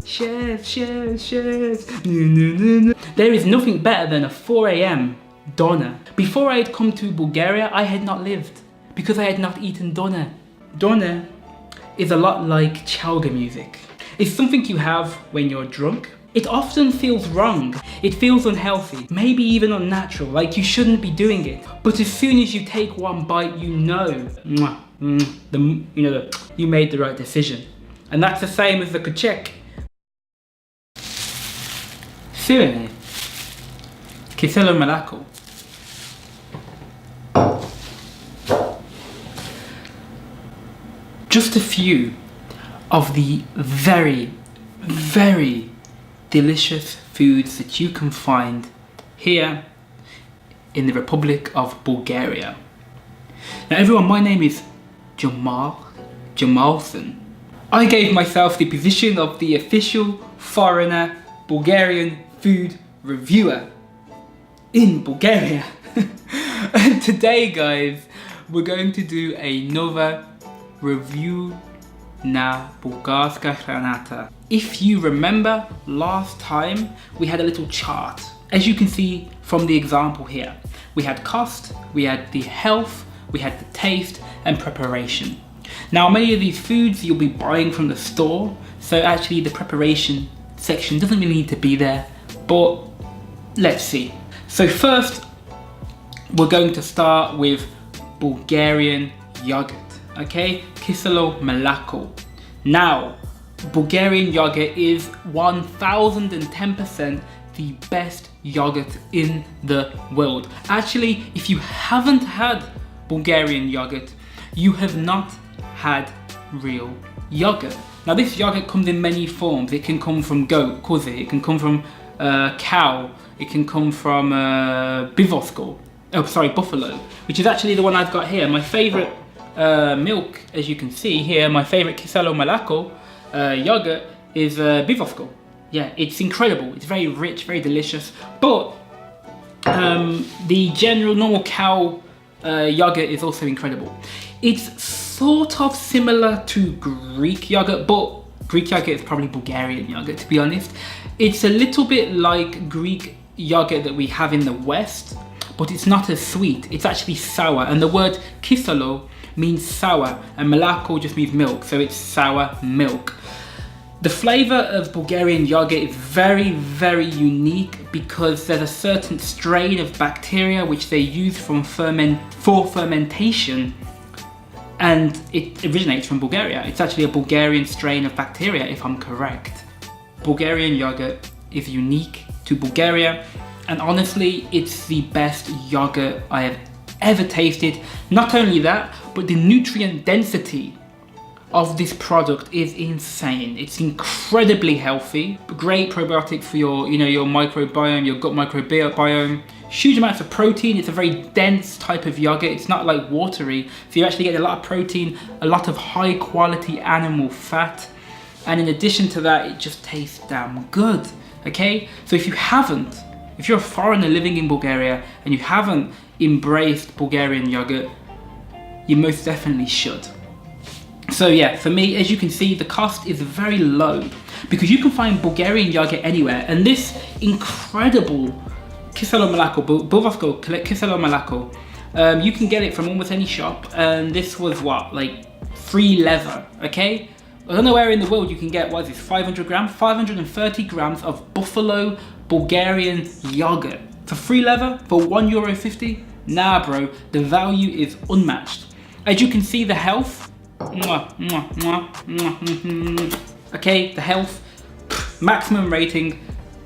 Chef. There is nothing better than a 4 a.m. doner. Before I had come to Bulgaria, I had not lived because I had not eaten doner. Doner is a lot like chalga music. It's something you have when you're drunk. It often feels wrong. It feels unhealthy, maybe even unnatural, like you shouldn't be doing it. But as soon as you take one bite, you know, you made the right decision. And that's the same as the kuchek. Sirene, kiselo malako. Just a few of the very, very delicious foods that you can find here in the Republic of Bulgaria. Now everyone, my name is Jamalson. I gave myself the position of the official foreigner Bulgarian food reviewer in Bulgaria. And today guys, we're going to do another review na bulgarska hranata. If you remember last time, we had a little chart. As you can see from the example here, we had cost, we had the health, we had the taste and preparation. Now many of these foods you'll be buying from the store, so actually the preparation section doesn't really need to be there, but let's see. So first, we're going to start with Bulgarian yogurt, okay? Kiselo malako. Now, Bulgarian yogurt is 1010% the best yogurt in the world. Actually, if you haven't had Bulgarian yogurt, you have not had real yogurt. Now this yogurt comes in many forms. It can come from goat, kuzi, it can come from cow, it can come from buffalo, which is actually the one I've got here. My favorite milk, as you can see here, my favorite kiselo malako yogurt is bivosko. Yeah, it's incredible. It's very rich, very delicious. But the general normal cow yogurt is also incredible. It's sort of similar to Greek yogurt, but Greek yogurt is probably Bulgarian yogurt, to be honest. It's a little bit like Greek yogurt that we have in the West, but it's not as sweet. It's actually sour, and the word kiselo means sour, and malako just means milk, so it's sour milk. The flavor of Bulgarian yogurt is very, very unique because there's a certain strain of bacteria which they use for fermentation, and it originates from Bulgaria. It's actually a Bulgarian strain of bacteria, if I'm correct. Bulgarian yogurt is unique to Bulgaria, and honestly, it's the best yogurt I have ever tasted. Not only that, but the nutrient density of this product is insane. It's incredibly healthy, great probiotic for your, your microbiome, your gut microbiome. Huge amounts of protein. It's a very dense type of yogurt. It's not like watery, so you actually get a lot of protein, a lot of high quality animal fat, and in addition to that, it just tastes damn good. Okay, so if you're a foreigner living in Bulgaria and you haven't embraced Bulgarian yogurt, you most definitely should. So yeah, for me, as you can see, the cost is very low because you can find Bulgarian yogurt anywhere, and this incredible kiselo malako, bulvarsko kiselo malako, you can get it from almost any shop, and this was what, like free leather, okay? I don't know where in the world you can get, what is this, 500 grams? 530 grams of buffalo Bulgarian yogurt for free leather for €1.50? Nah bro, the value is unmatched. As you can see, the health, okay, the health, maximum rating,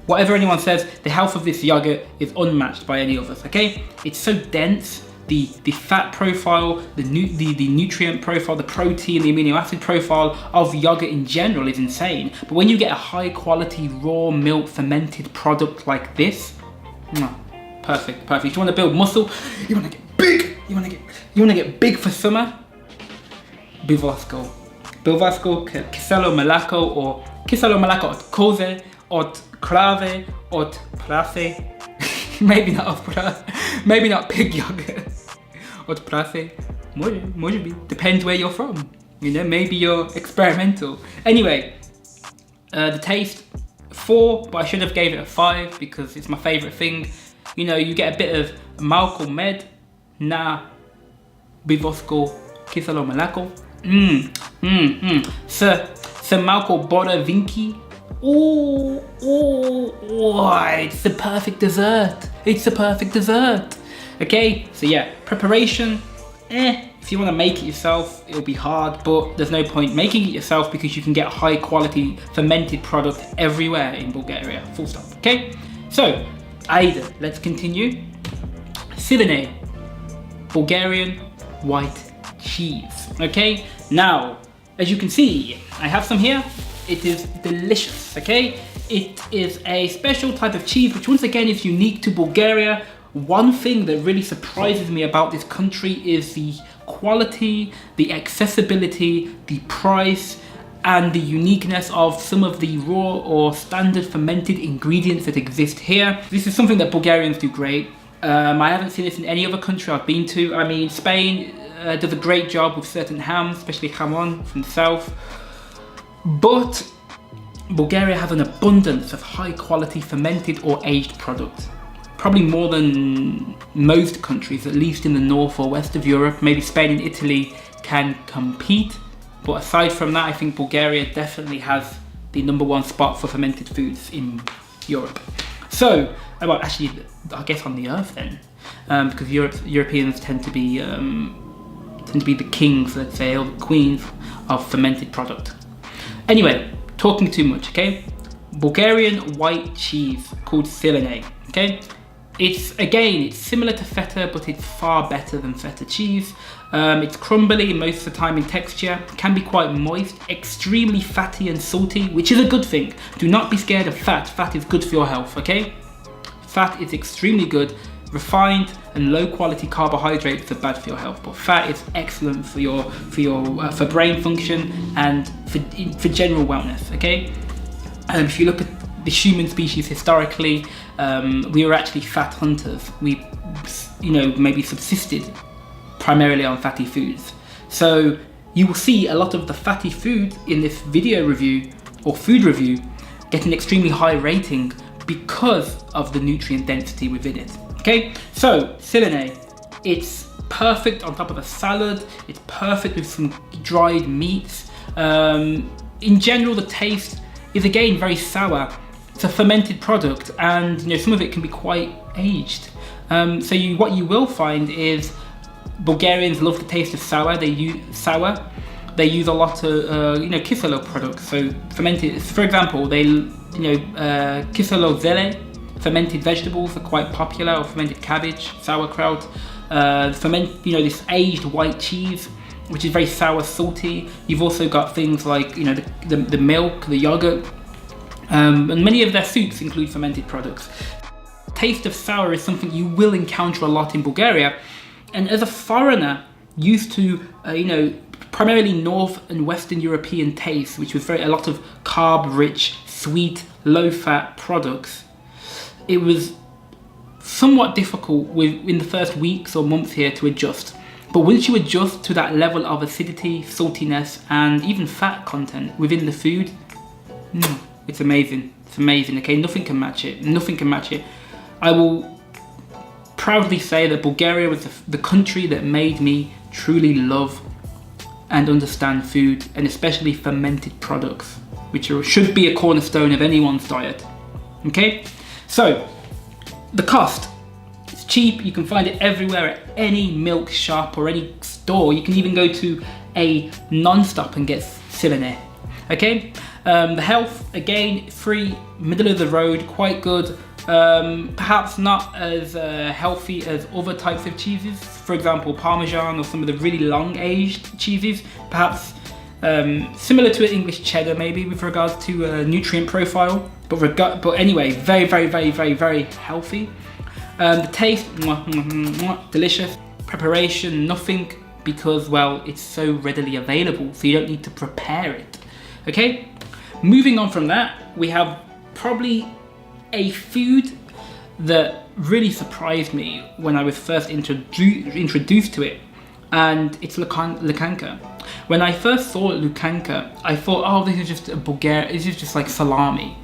whatever anyone says, the health of this yogurt is unmatched by any others, okay? It's so dense, the fat profile, the nutrient profile, the protein, the amino acid profile of yogurt in general is insane. But when you get a high quality raw milk fermented product like this, perfect, perfect. If you want to build muscle, you want to get big, you want to get big for summer, Bulvarsko, kiselo malako, or kiselo malako od koze, od krave, od prase. Maybe not pig yogurt. Od prase. Może be. Depends where you're from. Maybe you're experimental. Anyway, The taste, 4, but I should have gave it a 5 because it's my favorite thing. You know, you get a bit of malko med na bivosko kisalo malako. Sa malko bora vinki. Oh, it's the perfect dessert. It's the perfect dessert. Okay, so yeah, preparation, if you want to make it yourself, it'll be hard, but there's no point making it yourself because you can get high quality fermented product everywhere in Bulgaria, full stop. Okay, so Aida, let's continue. Silene, Bulgarian white cheese. Okay, now, as you can see, I have some here. It is delicious, okay? It is a special type of cheese, which once again is unique to Bulgaria. One thing that really surprises me about this country is the quality, the accessibility, the price, and the uniqueness of some of the raw or standard fermented ingredients that exist here. This is something that Bulgarians do great. I haven't seen this in any other country I've been to. I mean, Spain does a great job with certain hams, especially jamon from the south. But Bulgaria has an abundance of high quality fermented or aged products. Probably more than most countries, at least in the north or west of Europe. Maybe Spain and Italy can compete. But aside from that, I think Bulgaria definitely has the #1 spot for fermented foods in Europe. So, well, actually, I guess on the earth then, because Europeans tend to be the kings, let's say, or the queens of fermented product. Anyway, talking too much, okay? Bulgarian white cheese called silene, okay? It's similar to feta, but it's far better than feta cheese. It's crumbly most of the time in texture, can be quite moist, extremely fatty and salty, which is a good thing. Do not be scared of fat. Fat is good for your health, okay? Fat is extremely good. Refined and low quality carbohydrates are bad for your health, but fat is excellent for brain function and for general wellness. Okay, if you look at the human species historically, we were actually fat hunters. We, maybe subsisted primarily on fatty foods. So you will see a lot of the fatty food in this video review or food review get an extremely high rating because of the nutrient density within it. Okay, so silene, it's perfect on top of a salad. It's perfect with some dried meats. In general, the taste is again very sour. It's a fermented product, and some of it can be quite aged. So what you will find is Bulgarians love the taste of sour. They use a lot of kiselo products. So fermented, for example, kiselo zele. Fermented vegetables are quite popular, or fermented cabbage, sauerkraut. This aged white cheese, which is very sour, salty. You've also got things like the milk, the yogurt, and many of their soups include fermented products. Taste of sour is something you will encounter a lot in Bulgaria, and as a foreigner used to primarily North and Western European taste, which was a lot of carb-rich, sweet, low-fat products, it was somewhat difficult in the first weeks or months here to adjust. But once you adjust to that level of acidity, saltiness, and even fat content within the food, it's amazing. It's amazing, okay? Nothing can match it. Nothing can match it. I will proudly say that Bulgaria was the country that made me truly love and understand food, and especially fermented products, which should be a cornerstone of anyone's diet, okay? So, the cost, it's cheap. You can find it everywhere at any milk shop or any store. You can even go to a non-stop and get silene, okay? The health, again, free, middle of the road, quite good. Perhaps not as healthy as other types of cheeses. For example, Parmesan or some of the really long-aged cheeses. Perhaps similar to an English cheddar maybe with regards to nutrient profile. But anyway, very, very, very, very, very healthy. The taste, delicious. Preparation, nothing, because, well, it's so readily available, so you don't need to prepare it. Okay? Moving on from that, we have probably a food that really surprised me when I was first introduced to it. and it's lukanka. When I first saw lukanka, I thought, oh, this is just a Bulgarian, this is just like salami.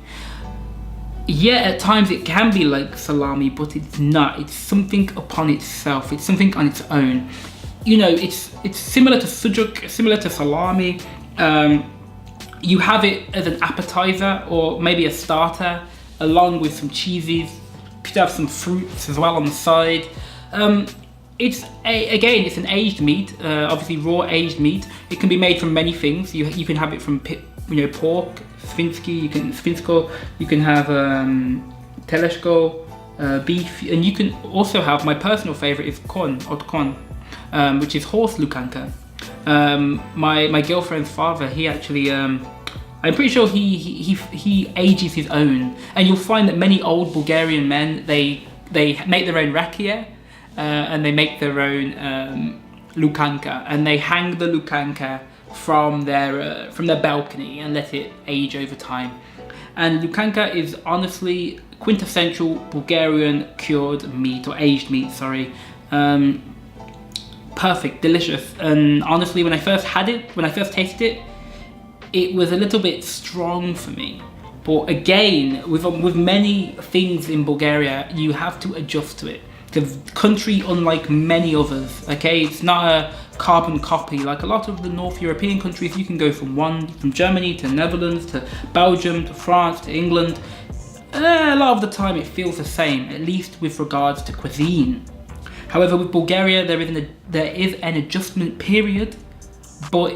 Yeah, at times it can be like salami, but it's not. It's something upon itself. It's something on its own. You know, it's similar to sucuk, similar to salami. You have it as an appetizer or maybe a starter, along with some cheeses. You could have some fruits as well on the side. It's an aged meat, obviously raw aged meat. It can be made from many things. You can have it from pork, svinsko. You can have teleshko, beef, and you can also have, my personal favorite is kon, which is horse lukanka. My girlfriend's father, he actually, I'm pretty sure he ages his own, and you'll find that many old Bulgarian men, they make their own rakia, and they make their own lukanka, and they hang the lukanka from their balcony and let it age over time. And lukanka is honestly quintessential Bulgarian cured meat, or aged meat, sorry. Perfect, delicious, and honestly, when I first tasted it, it was a little bit strong for me. But again, with many things in Bulgaria, you have to adjust to it. The country, unlike many others, okay, it's not a carbon copy like a lot of the North European countries. You can go from Germany to Netherlands to Belgium to France to England. A lot of the time it feels the same, at least with regards to cuisine. However, with Bulgaria, there is an adjustment period, but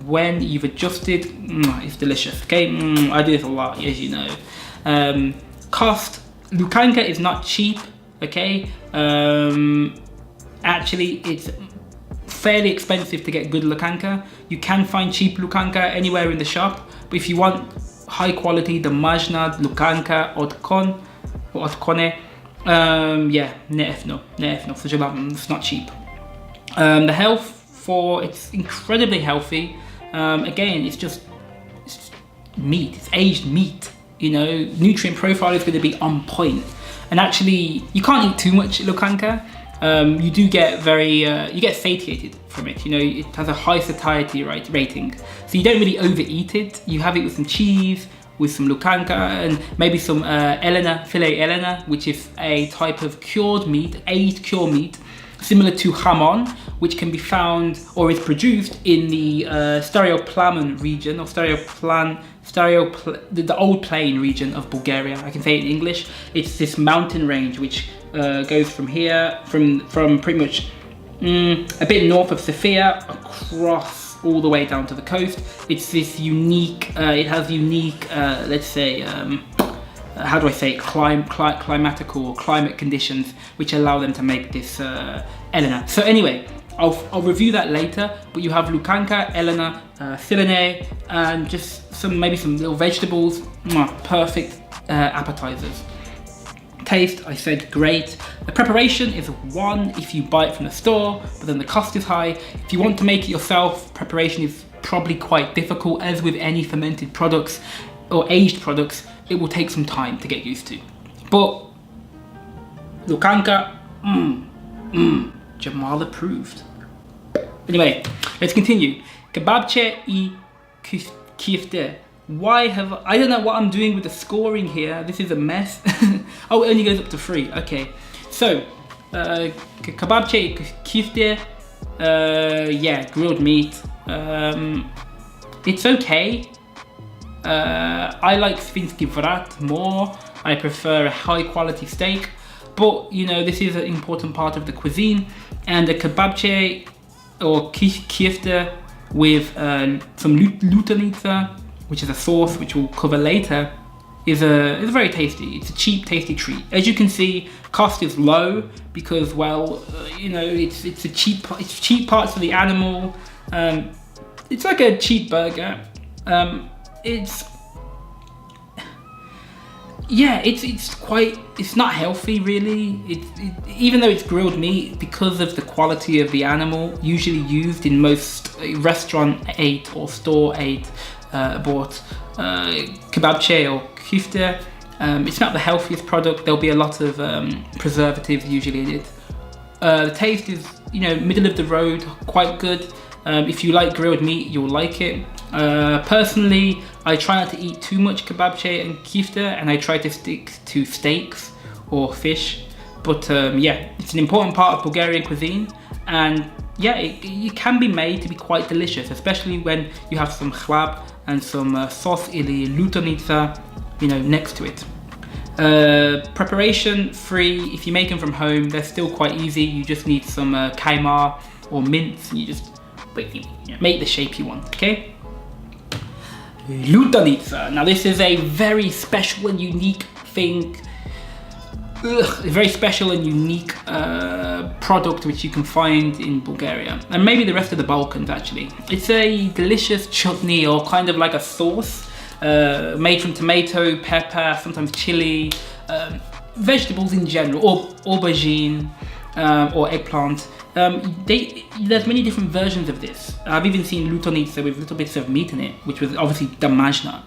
when you've adjusted, it's delicious, okay? I do this a lot, as you know. Cost, lukanka is not cheap, okay? Actually, it's fairly expensive to get good lukanka. You can find cheap lukanka anywhere in the shop, but if you want high quality, the majnad, lukanka, otkon, or otkone, yeah, neefno for Jamal, it's not cheap. The health it's incredibly healthy. Again, it's just meat, it's aged meat, you know, nutrient profile is going to be on point. And actually, you can't eat too much lukanka. You do get you get satiated from it, you know, it has a high satiety rating. So you don't really overeat it. You have it with some cheese, with some lukanka, and maybe some filet elena, which is a type of cured meat, aged cured meat, similar to hamon, which can be found or is produced in the Staroplamen region, or the old plain region of Bulgaria. I can say it in English. It's this mountain range which goes from here, from pretty much a bit north of Sofia, across all the way down to the coast. It's this unique, it has unique, let's say, how do I say, climatical or climate conditions which allow them to make this Elena. So anyway, I'll review that later, but you have lukanka, Elena, filene, and just maybe some little vegetables. Perfect appetizers. Taste, I said great. The preparation is one if you buy it from the store, but then the cost is high. If you want to make it yourself, preparation is probably quite difficult. As with any fermented products or aged products, it will take some time to get used to. But lukanka, Jamal approved. Anyway, let's continue. Kebabche I kifte. I don't know what I'm doing with the scoring here. This is a mess. Oh, it only goes up to 3. Okay. So, kebabche kifte. Yeah, grilled meat. It's okay. I like svinski vrat more. I prefer a high quality steak. But, you know, this is an important part of the cuisine. And the kebabche or kifte with some lutanitsa, which is a sauce which we'll cover later, is very tasty. It's a cheap, tasty treat. As you can see, cost is low because, well, you know, it's cheap parts of the animal. It's like a cheap burger. It's not healthy really. Even though it's grilled meat, because of the quality of the animal usually used in most restaurant ate or store ate bought kebabche or kifte. It's not the healthiest product. There'll be a lot of preservatives usually in it. The taste is you know, middle of the road, quite good. If you like grilled meat, you'll like it. Personally, I try not to eat too much kebabche and kifte, and I try to stick to steaks or fish. But yeah, it's an important part of Bulgarian cuisine, and yeah, it can be made to be quite delicious, especially when you have some chleb and some sauce ili lutonica, you know, next to it. Preparation free, if you make them from home, they're still quite easy. You just need some kaimar or mince, and you just make the shape you want, okay? Lutonica. Now this is a very special and unique thing. A very special and unique product which you can find in Bulgaria, and maybe the rest of the Balkans actually. It's a delicious chutney, or kind of like a sauce, made from tomato, pepper, sometimes chili, vegetables in general, or aubergine, or eggplant. There's many different versions of this. I've even seen lutonica with little bits of meat in it, which was obviously damajna.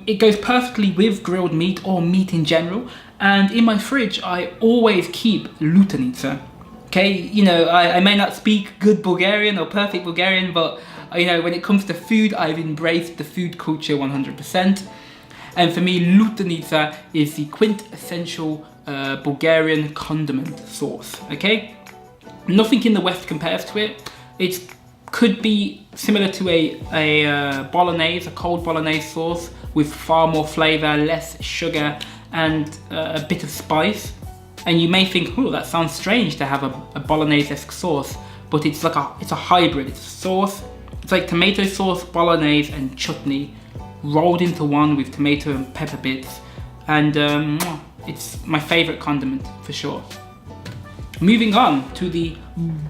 It goes perfectly with grilled meat or meat in general, and in my fridge I always keep lutonica. Okay, you know, I may not speak good Bulgarian or perfect Bulgarian, but you know, when it comes to food, I've embraced the food culture 100%. And for me, lutonica is the quintessential Bulgarian condiment sauce, okay? Nothing in the West compares to it. It could be similar to a bolognese, a cold bolognese sauce, with far more flavor, less sugar, and a bit of spice. And you may think, oh, that sounds strange to have a bolognese-esque sauce, but it's like it's a hybrid. It's a sauce. It's like tomato sauce, bolognese, and chutney rolled into one with tomato and pepper bits, and it's my favorite condiment for sure. Moving on to the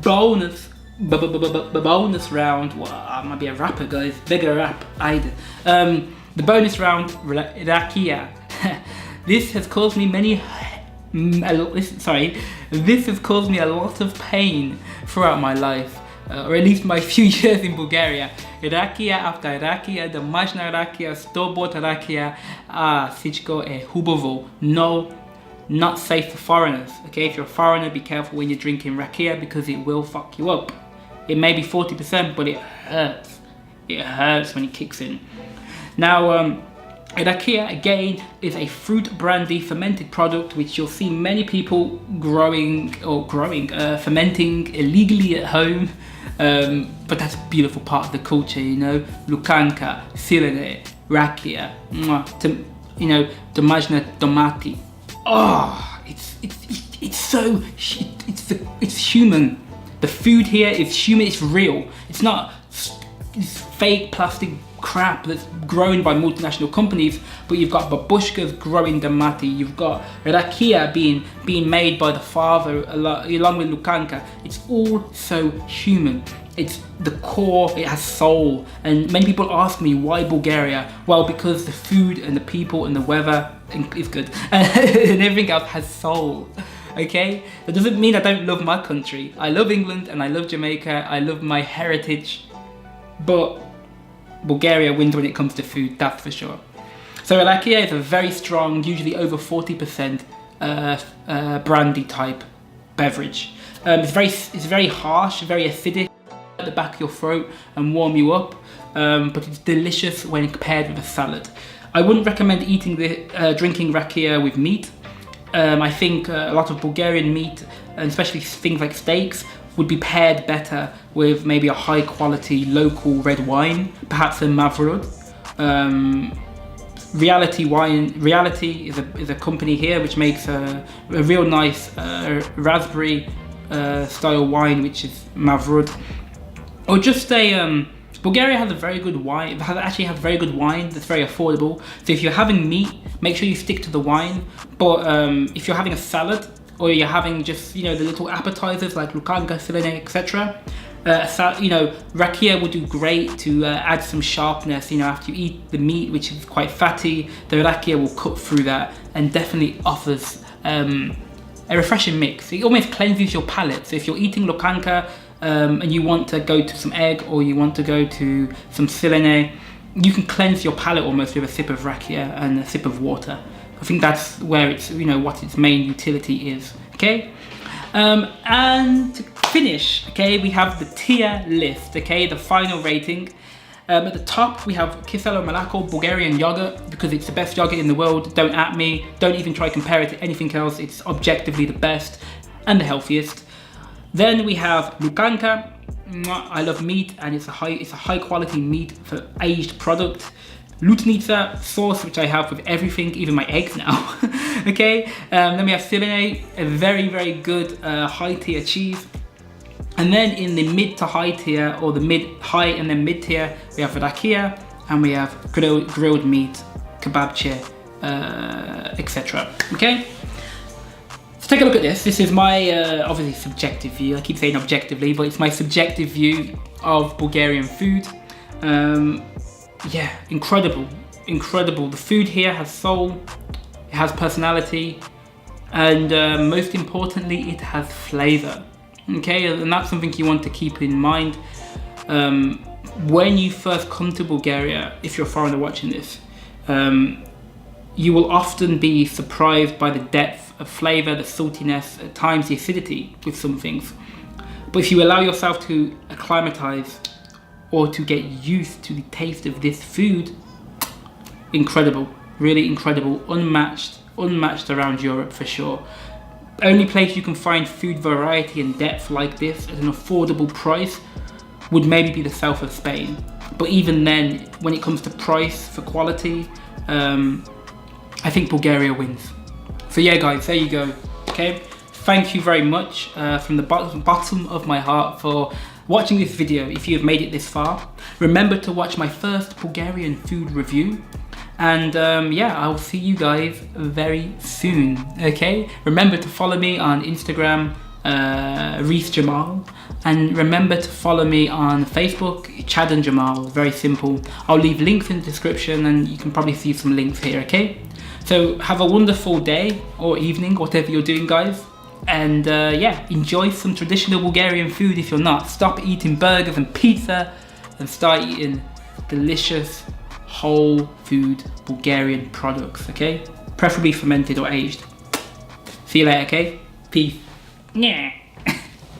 bonus round. Well, I might be a rapper, guys. Bigger rap, I'd. The bonus round, rakia. This has caused me This has caused me a lot of pain throughout my life, or at least my few years in Bulgaria. Rakia after rakia, damajna rakia, store-bought rakia, всичко е хубаво. No, not safe for foreigners. Okay, if you're a foreigner, be careful when you're drinking rakia, because it will fuck you up. It may be 40%, but it hurts. It hurts when it kicks in. Now, rakia again is a fruit brandy fermented product which you'll see many people fermenting illegally at home, but that's a beautiful part of the culture, you know. Lukanka, sirene, rakia, you know, damajna domati. Oh, it's human. The food here is human. It's real. It's not this fake plastic crap that's grown by multinational companies, but you've got babushkas growing damati, you've got rakia being made by the father along with lukanka. It's all so human. It's the core, it has soul. And many people ask me, why Bulgaria? Well, because the food and the people and the weather is good and everything else has soul. Okay, that doesn't mean I don't love my country. I love England and I love Jamaica. I love my heritage, but Bulgaria wins when it comes to food, that's for sure. So rakia is a very strong, usually over 40% brandy type beverage. It's very harsh, very acidic at the back of your throat and warm you up, but it's delicious when paired with a salad. I wouldn't recommend drinking rakia with meat. I think a lot of Bulgarian meat, and especially things like steaks, would be paired better with maybe a high quality local red wine, perhaps a Mavrud. Reality is a company here which makes a real nice raspberry style wine, which is Mavrud. Or just Bulgaria has a very good wine. Actually has very good wine that's very affordable. So if you're having meat, make sure you stick to the wine. But if you're having a salad, or you're having just, you know, the little appetizers like lukanka, silene, etc. You know, rakia would do great to add some sharpness. You know, after you eat the meat, which is quite fatty, the rakia will cut through that and definitely offers a refreshing mix. It almost cleanses your palate. So if you're eating lukanka and you want to go to some egg, or you want to go to some silene, you can cleanse your palate almost with a sip of rakia and a sip of water. I think that's where it's, you know, what its main utility is. Okay, and to finish, okay, we have the tier list, okay, the final rating. At the top, we have Kiselo Malako Bulgarian yogurt, because it's the best yogurt in the world. Don't at me, don't even try to compare it to anything else. It's objectively the best and the healthiest. Then we have Lukanka. I love meat, and it's a high quality meat for aged product. Lutnica sauce, which I have with everything, even my eggs now. Okay, then we have Sirene, a very good high tier cheese. And then in the mid to high tier, or the high and then mid tier, we have rakia, and we have grilled meat, kebabche, etc. Okay, so take a look at this. This is my obviously subjective view. I keep saying objectively, but it's my subjective view of Bulgarian food. Yeah, incredible. The food here has soul, it has personality, and most importantly, it has flavor. Okay, and that's something you want to keep in mind when you first come to Bulgaria. If you're a foreigner watching this, you will often be surprised by the depth of flavor, the saltiness, at times the acidity with some things. But if you allow yourself to acclimatize or to get used to the taste of this food, incredible, really incredible, unmatched around Europe for sure. Only place you can find food variety and depth like this at an affordable price would maybe be the south of Spain. But even then, when it comes to price for quality, I think Bulgaria wins. So yeah guys, there you go, okay? Thank you very much from the bottom of my heart for watching this video. If you have made it this far, remember to watch my first Bulgarian food review. And yeah, I'll see you guys very soon, okay? Remember to follow me on Instagram, Jamal, and remember to follow me on Facebook, Chad and Jamal. Very simple. I'll leave links in the description, and you can probably see some links here, okay? So have a wonderful day or evening, whatever you're doing, guys. And yeah, enjoy some traditional Bulgarian food. If you're not, stop eating burgers and pizza and start eating delicious whole food Bulgarian products, okay? Preferably fermented or aged. See you later, okay? Peace. Yeah.